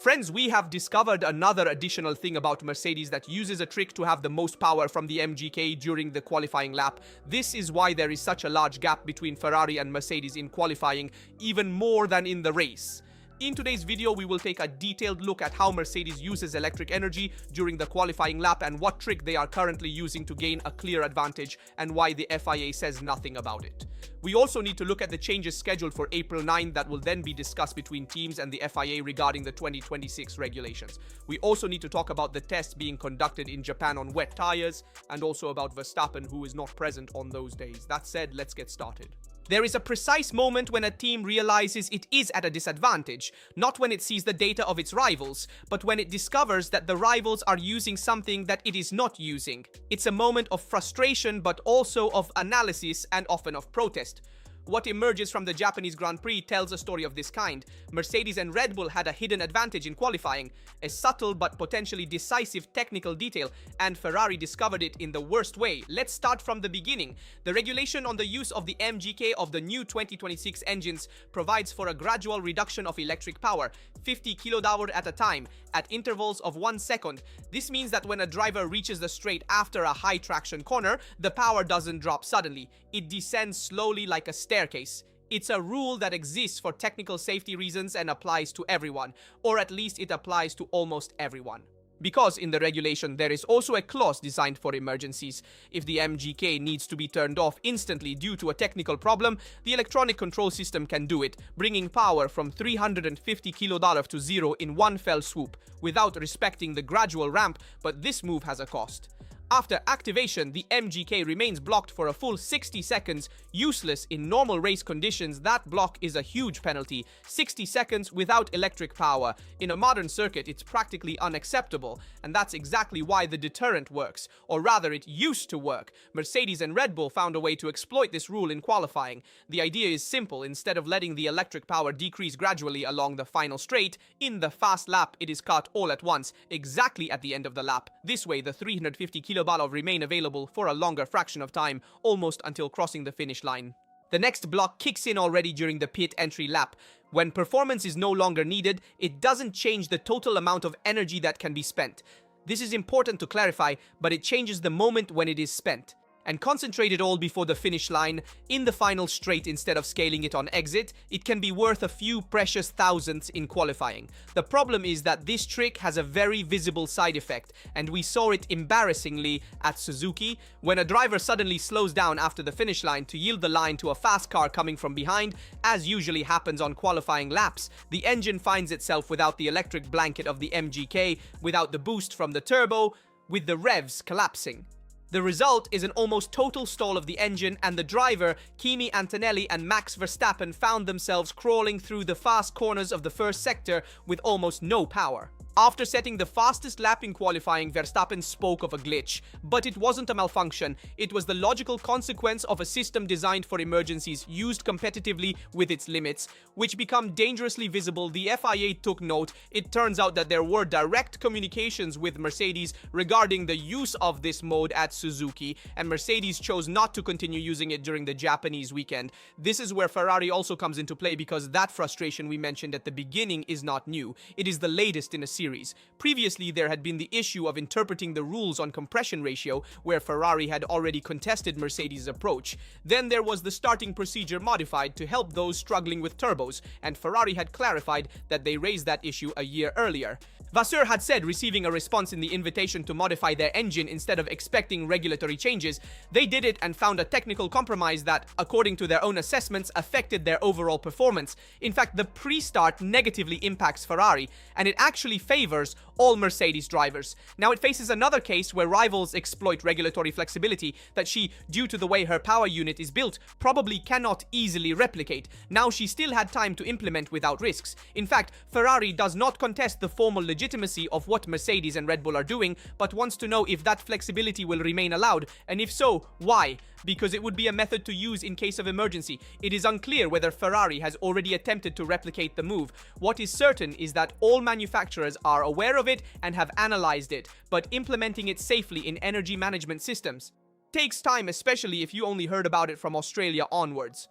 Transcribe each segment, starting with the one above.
Friends, we have discovered another additional thing about Mercedes that uses a trick to have the most power from the MGK during the qualifying lap. This is why there is such a large gap between Ferrari and Mercedes in qualifying, even more than in the race. In today's video, we will take a detailed look at how Mercedes uses electric energy during the qualifying lap and what trick they are currently using to gain a clear advantage and why the FIA says nothing about it. We also need to look at the changes scheduled for April 9 that will then be discussed between teams and the FIA regarding the 2026 regulations. We also need to talk about the tests being conducted in Japan on wet tires and also about Verstappen, who is not present on those days. That said, let's get started. There is a precise moment when a team realizes it is at a disadvantage, not when it sees the data of its rivals, but when it discovers that the rivals are using something that it is not using. It's a moment of frustration, but also of analysis and often of protest. What emerges from the Japanese Grand Prix tells a story of this kind. Mercedes and Red Bull had a hidden advantage in qualifying, a subtle but potentially decisive technical detail, and Ferrari discovered it in the worst way. Let's start from the beginning. The regulation on the use of the MGK of the new 2026 engines provides for a gradual reduction of electric power, 50 kWh at a time, at intervals of 1 second. This means that when a driver reaches the straight after a high traction corner, the power doesn't drop suddenly. It descends slowly like a staircase. It's a rule that exists for technical safety reasons and applies to everyone, or at least it applies to almost everyone. Because in the regulation there is also a clause designed for emergencies. If the MGK needs to be turned off instantly due to a technical problem, the electronic control system can do it, bringing power from 350 kWh to zero in one fell swoop, without respecting the gradual ramp, but this move has a cost. After activation, the MGK remains blocked for a full 60 seconds, useless in normal race conditions. That block is a huge penalty. 60 seconds without electric power. In a modern circuit, it's practically unacceptable, and that's exactly why the deterrent works, or rather it used to work. Mercedes and Red Bull found a way to exploit this rule in qualifying. The idea is simple. Instead of letting the electric power decrease gradually along the final straight, in the fast lap it is cut all at once, exactly at the end of the lap. This way, the 350 kWh remain available for a longer fraction of time, almost until crossing the finish line. The next block kicks in already during the pit entry lap. When performance is no longer needed, it doesn't change the total amount of energy that can be spent. This is important to clarify, but it changes the moment when it is spent. And concentrate it all before the finish line, in the final straight instead of scaling it on exit, it can be worth a few precious thousandths in qualifying. The problem is that this trick has a very visible side effect, and we saw it embarrassingly at Suzuka, when a driver suddenly slows down after the finish line to yield the line to a fast car coming from behind. As usually happens on qualifying laps, the engine finds itself without the electric blanket of the MGK, without the boost from the turbo, with the revs collapsing. The result is an almost total stall of the engine, and the driver, Kimi Antonelli and Max Verstappen, found themselves crawling through the fast corners of the first sector with almost no power. After setting the fastest lap in qualifying, Verstappen spoke of a glitch, but it wasn't a malfunction. It was the logical consequence of a system designed for emergencies, used competitively with its limits, which become dangerously visible. The FIA took note. It turns out that there were direct communications with Mercedes regarding the use of this mode at Suzuka, and Mercedes chose not to continue using it during the Japanese weekend. This is where Ferrari also comes into play, because that frustration we mentioned at the beginning is not new. It is the latest in a series. Previously, there had been the issue of interpreting the rules on compression ratio, where Ferrari had already contested Mercedes' approach. Then there was the starting procedure modified to help those struggling with turbos, and Ferrari had clarified that they raised that issue a year earlier. Vasseur had said, receiving a response in the invitation to modify their engine instead of expecting regulatory changes, they did it and found a technical compromise that, according to their own assessments, affected their overall performance. In fact, the pre-start negatively impacts Ferrari, and it actually favors all Mercedes drivers. Now it faces another case where rivals exploit regulatory flexibility that she, due to the way her power unit is built, probably cannot easily replicate. Now she still had time to implement without risks. In fact, Ferrari does not contest the formal legitimacy of what Mercedes and Red Bull are doing, but wants to know if that flexibility will remain allowed, and if so, why? Because it would be a method to use in case of emergency. It is unclear whether Ferrari has already attempted to replicate the move. What is certain is that all manufacturers are aware of it and have analyzed it, but implementing it safely in energy management systems takes time, especially if you only heard about it from Australia onwards.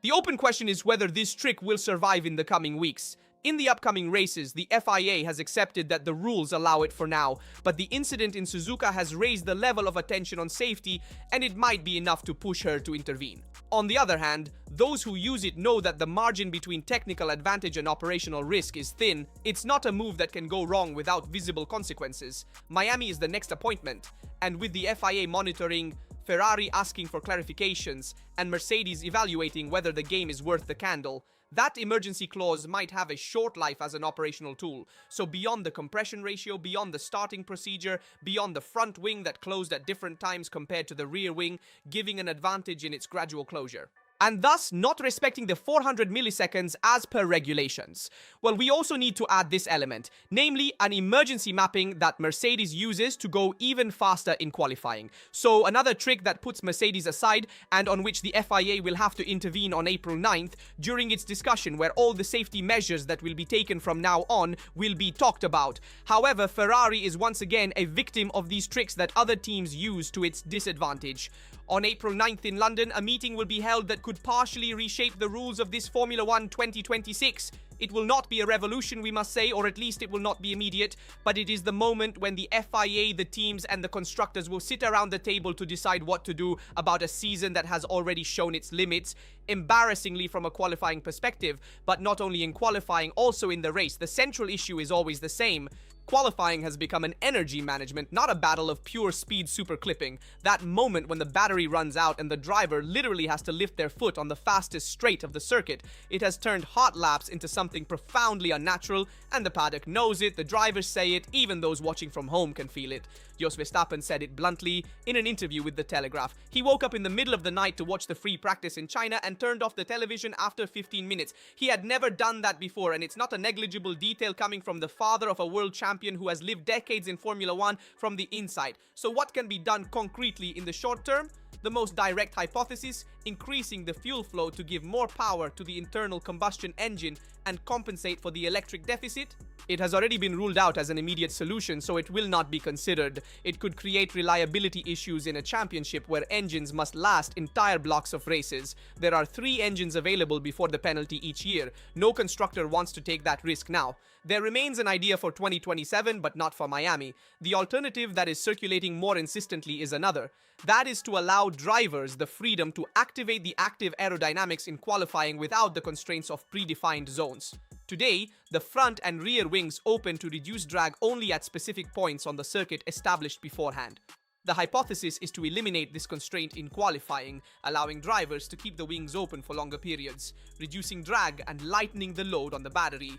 The open question is whether this trick will survive in the coming weeks. In the upcoming races, the FIA has accepted that the rules allow it for now, but the incident in Suzuka has raised the level of attention on safety, and it might be enough to push her to intervene. On the other hand, those who use it know that the margin between technical advantage and operational risk is thin. It's not a move that can go wrong without visible consequences. Miami is the next appointment, and with the FIA monitoring, Ferrari asking for clarifications, and Mercedes evaluating whether the game is worth the candle, that emergency clause might have a short life as an operational tool. So beyond the compression ratio, beyond the starting procedure, beyond the front wing that closed at different times compared to the rear wing, giving an advantage in its gradual closure, and thus not respecting the 400 milliseconds as per regulations. Well, we also need to add this element, namely an emergency mapping that Mercedes uses to go even faster in qualifying. So another trick that puts Mercedes aside and on which the FIA will have to intervene on April 9th during its discussion, where all the safety measures that will be taken from now on will be talked about. However, Ferrari is once again a victim of these tricks that other teams use to its disadvantage. On April 9th in London, a meeting will be held that could partially reshape the rules of this Formula 1 2026. It will not be a revolution, we must say, or at least it will not be immediate, but it is the moment when the FIA, the teams, and the constructors will sit around the table to decide what to do about a season that has already shown its limits, embarrassingly from a qualifying perspective, but not only in qualifying, also in the race. The central issue is always the same. Qualifying has become an energy management, not a battle of pure speed super clipping. That moment when the battery runs out and the driver literally has to lift their foot on the fastest straight of the circuit. It has turned hot laps into something profoundly unnatural, and the paddock knows it, the drivers say it, even those watching from home can feel it. Jos Verstappen said it bluntly in an interview with The Telegraph. He woke up in the middle of the night to watch the free practice in China and turned off the television after 15 minutes. He had never done that before, and it's not a negligible detail coming from the father of a world champion who has lived decades in Formula 1 from the inside. So what can be done concretely in the short term? The most direct hypothesis, increasing the fuel flow to give more power to the internal combustion engine and compensate for the electric deficit. It has already been ruled out as an immediate solution, so it will not be considered. It could create reliability issues in a championship where engines must last entire blocks of races. There are 3 engines available before the penalty each year. No constructor wants to take that risk now. There remains an idea for 2027, but not for Miami. The alternative that is circulating more insistently is another. That is to allow drivers the freedom to activate the active aerodynamics in qualifying without the constraints of predefined zones. Today, the front and rear wings open to reduce drag only at specific points on the circuit established beforehand. The hypothesis is to eliminate this constraint in qualifying, allowing drivers to keep the wings open for longer periods, reducing drag and lightening the load on the battery.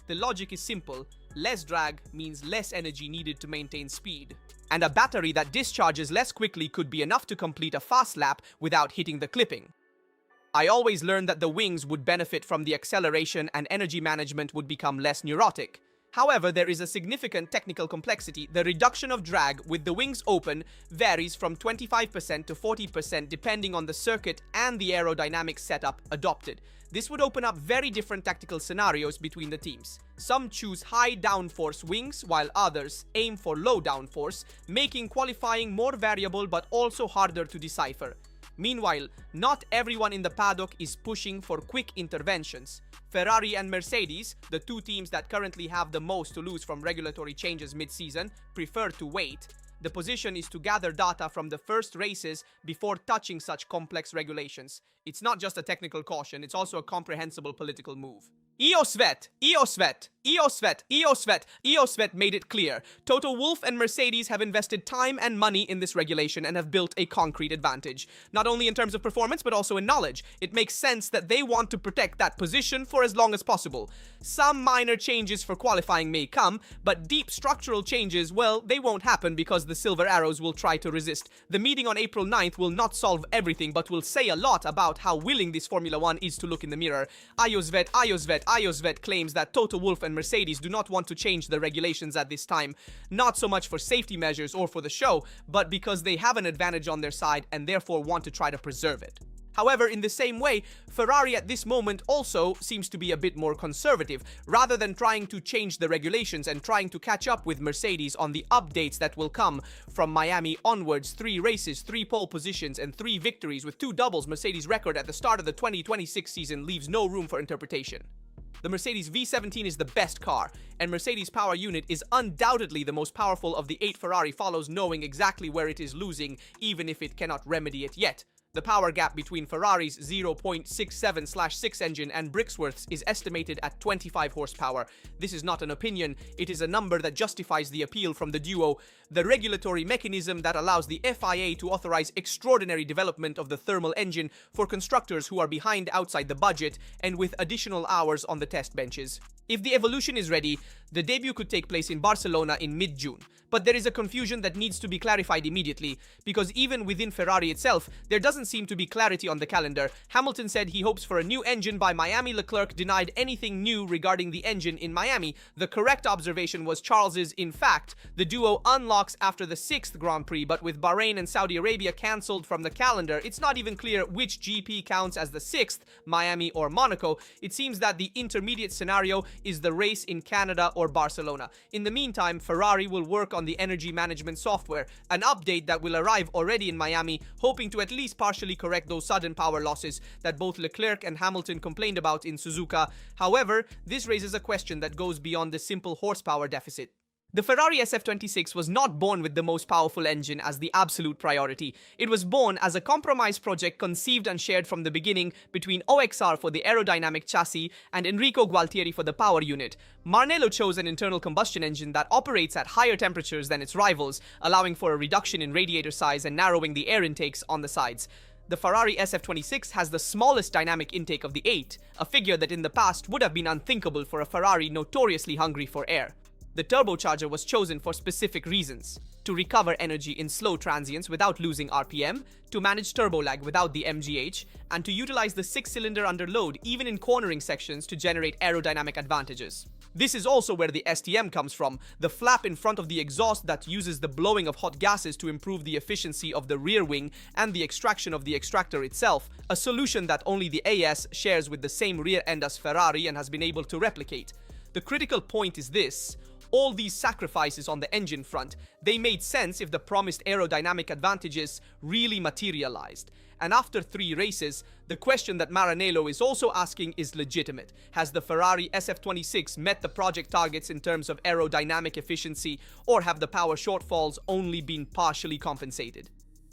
The logic is simple. Less drag means less energy needed to maintain speed. And a battery that discharges less quickly could be enough to complete a fast lap without hitting the clipping. I always learned that the wings would benefit from the acceleration and energy management would become less neurotic. However, there is a significant technical complexity. The reduction of drag with the wings open varies from 25% to 40% depending on the circuit and the aerodynamic setup adopted. This would open up very different tactical scenarios between the teams. Some choose high downforce wings, while others aim for low downforce, making qualifying more variable but also harder to decipher. Meanwhile, not everyone in the paddock is pushing for quick interventions. Ferrari and Mercedes, the 2 teams that currently have the most to lose from regulatory changes mid-season, prefer to wait. The position is to gather data from the first races before touching such complex regulations. It's not just a technical caution, it's also a comprehensible political move. EOSVET made it clear. Toto Wolff and Mercedes have invested time and money in this regulation and have built a concrete advantage. Not only in terms of performance, but also in knowledge. It makes sense that they want to protect that position for as long as possible. Some minor changes for qualifying may come, but deep structural changes, well, they won't happen because the Silver Arrows will try to resist. The meeting on April 9th will not solve everything, but will say a lot about how willing this Formula 1 is to look in the mirror. iOSVET claims that Toto Wolff and Mercedes do not want to change the regulations at this time, not so much for safety measures or for the show, but because they have an advantage on their side and therefore want to try to preserve it. However, in the same way, Ferrari at this moment also seems to be a bit more conservative, rather than trying to change the regulations and trying to catch up with Mercedes on the updates that will come from Miami onwards. 3 races, 3 pole positions, and 3 victories with 2 doubles. Mercedes' record at the start of the 2026 season leaves no room for interpretation. The Mercedes V17 is the best car, and Mercedes' power unit is undoubtedly the most powerful of the 8 Ferrari follows, knowing exactly where it is losing, even if it cannot remedy it yet. The power gap between Ferrari's 0.67/6 engine and Brixworth's is estimated at 25 horsepower. This is not an opinion, it is a number that justifies the appeal from the duo, the regulatory mechanism that allows the FIA to authorize extraordinary development of the thermal engine for constructors who are behind outside the budget and with additional hours on the test benches. If the evolution is ready, the debut could take place in Barcelona in mid-June. But there is a confusion that needs to be clarified immediately, because even within Ferrari itself, there doesn't seem to be clarity on the calendar. Hamilton said he hopes for a new engine by Miami. Leclerc denied anything new regarding the engine in Miami. The correct observation was Charles's. In fact, the duo unlocks after the 6th Grand Prix, but with Bahrain and Saudi Arabia cancelled from the calendar, it's not even clear which GP counts as the 6th, Miami or Monaco. It seems that the intermediate scenario is the race in Canada or Barcelona. In the meantime, Ferrari will work on the energy management software, an update that will arrive already in Miami, hoping to at least partially correct those sudden power losses that both Leclerc and Hamilton complained about in Suzuka. However, this raises a question that goes beyond the simple horsepower deficit. The Ferrari SF-26 was not born with the most powerful engine as the absolute priority. It was born as a compromise project conceived and shared from the beginning between OXR for the aerodynamic chassis and Enrico Gualtieri for the power unit. Maranello chose an internal combustion engine that operates at higher temperatures than its rivals, allowing for a reduction in radiator size and narrowing the air intakes on the sides. The Ferrari SF-26 has the smallest dynamic intake of the 8, a figure that in the past would have been unthinkable for a Ferrari notoriously hungry for air. The turbocharger was chosen for specific reasons: to recover energy in slow transients without losing RPM, to manage turbo lag without the MGH, and to utilize the 6-cylinder under load even in cornering sections to generate aerodynamic advantages. This is also where the STM comes from, the flap in front of the exhaust that uses the blowing of hot gases to improve the efficiency of the rear wing and the extraction of the extractor itself, a solution that only the AS shares with the same rear end as Ferrari and has been able to replicate. The critical point is this: all these sacrifices on the engine front, they made sense if the promised aerodynamic advantages really materialized. And after 3 races, the question that Maranello is also asking is legitimate. Has the Ferrari SF-26 met the project targets in terms of aerodynamic efficiency, or have the power shortfalls only been partially compensated?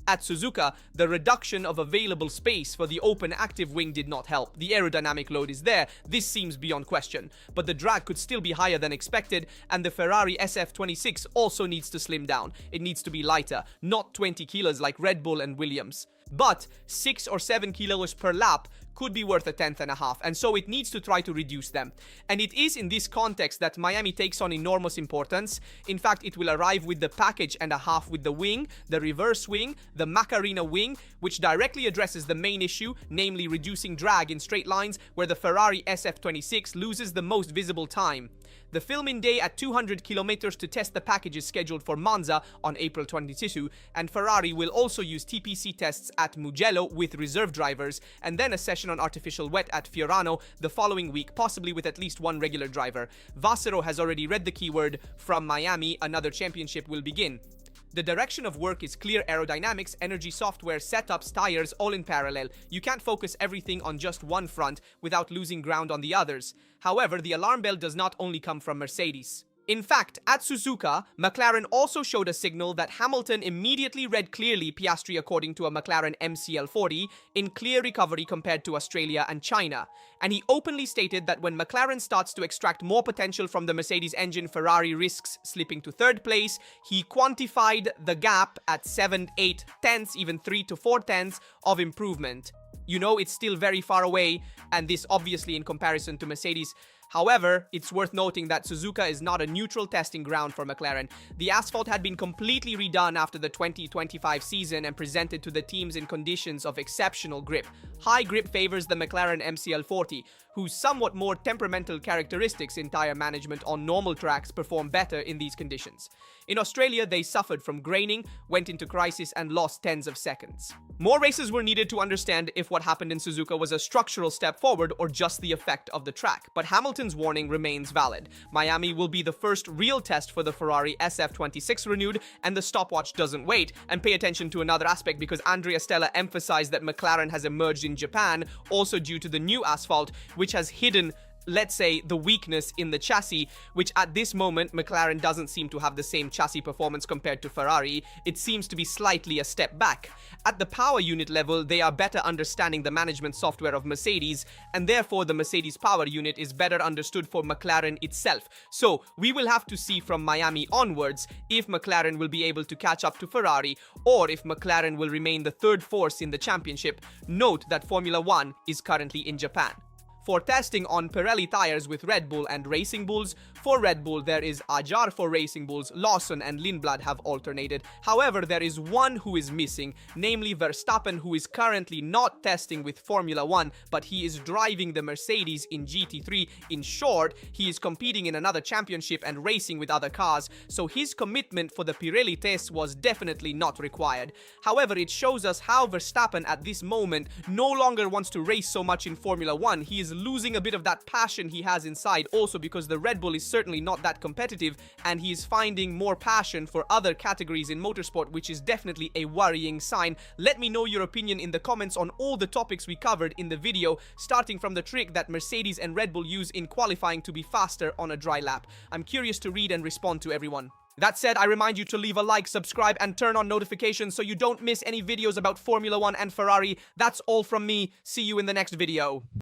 At Suzuka, the reduction of available space for the open active wing did not help. The aerodynamic load is there, this seems beyond question, but the drag could still be higher than expected, and the Ferrari SF-26 also needs to slim down. It needs to be lighter, not 20 kilos like Red Bull and Williams. But 6 or 7 kilos per lap could be worth a tenth and a half, and so it needs to try to reduce them. And it is in this context that Miami takes on enormous importance. In fact, it will arrive with the package and a half with the wing, the reverse wing, the Macarena wing, which directly addresses the main issue, namely reducing drag in straight lines, where the Ferrari SF-26 loses the most visible time. The filming day at 200 kilometers to test the package is scheduled for Monza on April 22, and Ferrari will also use TPC tests at Mugello with reserve drivers, and then a session on artificial wet at Fiorano the following week, possibly with at least one regular driver. Vassero has already read the keyword: from Miami, another championship will begin. The direction of work is clear: aerodynamics, energy software, setups, tires, all in parallel. You can't focus everything on just one front without losing ground on the others. However, the alarm bell does not only come from Mercedes. In fact, at Suzuka, McLaren also showed a signal that Hamilton immediately read clearly Piastri according to a McLaren MCL40 in clear recovery compared to Australia and China. And he openly stated that when McLaren starts to extract more potential from the Mercedes engine, Ferrari risks slipping to 3rd place. He quantified the gap at 7-8 tenths, even 3 to 4 tenths of improvement. You know, it's still very far away, and this obviously in comparison to Mercedes. However, it's worth noting that Suzuka is not a neutral testing ground for McLaren. The asphalt had been completely redone after the 2025 season and presented to the teams in conditions of exceptional grip. High grip favors the McLaren MCL40, whose somewhat more temperamental characteristics in tire management on normal tracks perform better in these conditions. In Australia, they suffered from graining, went into crisis, and lost tens of seconds. More races were needed to understand if what happened in Suzuka was a structural step forward or just the effect of the track, but Hamilton's warning remains valid. Miami will be the first real test for the Ferrari SF-26 renewed, and the stopwatch doesn't wait. And pay attention to another aspect, because Andrea Stella emphasized that McLaren has emerged in Japan, also due to the new asphalt, which has hidden let's say, the weakness in the chassis, which at this moment, McLaren doesn't seem to have the same chassis performance compared to Ferrari. It seems to be slightly a step back. At the power unit level, they are better understanding the management software of Mercedes, and therefore the Mercedes power unit is better understood for McLaren itself. So we will have to see from Miami onwards if McLaren will be able to catch up to Ferrari, or if McLaren will remain the third force in the championship. Note that Formula 1 is currently in Japan. For testing on Pirelli tires with Red Bull and Racing Bulls, for Red Bull there is Ajar, for Racing Bulls, Lawson and Lindblad have alternated. However, there is one who is missing, namely Verstappen, who is currently not testing with Formula 1, but he is driving the Mercedes in GT3. In short, he is competing in another championship and racing with other cars, so his commitment for the Pirelli test was definitely not required. However, it shows us how Verstappen at this moment no longer wants to race so much in Formula 1. He is losing a bit of that passion he has inside, also because the Red Bull is certainly not that competitive, and he is finding more passion for other categories in motorsport, which is definitely a worrying sign. Let me know your opinion in the comments on all the topics we covered in the video, starting from the trick that Mercedes and Red Bull use in qualifying to be faster on a dry lap. I'm curious to read and respond to everyone. That said, I remind you to leave a like, subscribe, and turn on notifications so you don't miss any videos about Formula 1 and Ferrari. That's all from me. See you in the next video.